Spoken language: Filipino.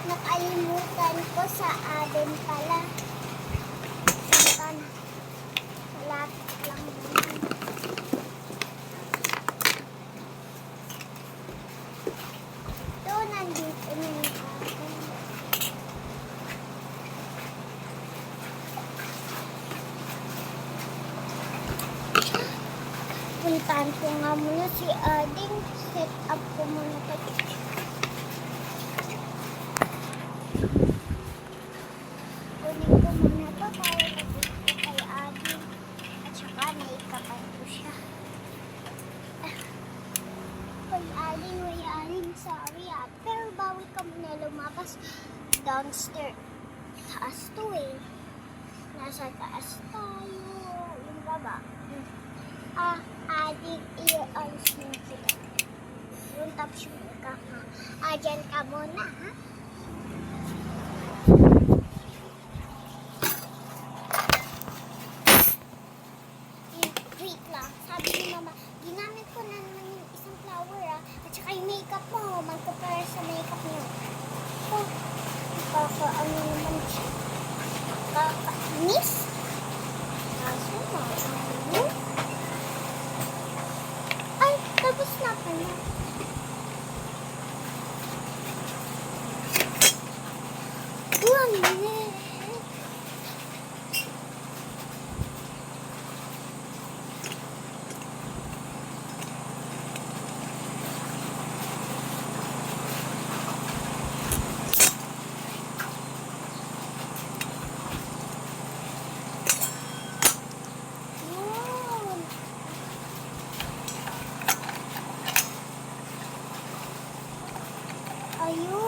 Nakalimutan ko sa atin pala. Ito na. Malapit lang naman. Ito, nandito na yung atin. Puntahan ko nga muna si Ading. Set up ko muna kay kunin ko muna to para mag-gusto kay Ading. At saka naikapan ko siya. Way Ading, sorry ah. Pero bawal ka muna lumabas downstairs. Taas to eh. Nasa taas tayo. Yung baba. Ading, i-alis mo sila. Yung tapos yung ka. Dyan ka muna, ha? Wait lang. Sabi ni Mama, ginamit ko na naman yung isang flower, ah. At saka yung makeup mo, magkupara sa makeup niyo. Oh, ano naman siya? Kakainis? Kaso, ano? Ay, tapos na pala. Ayun.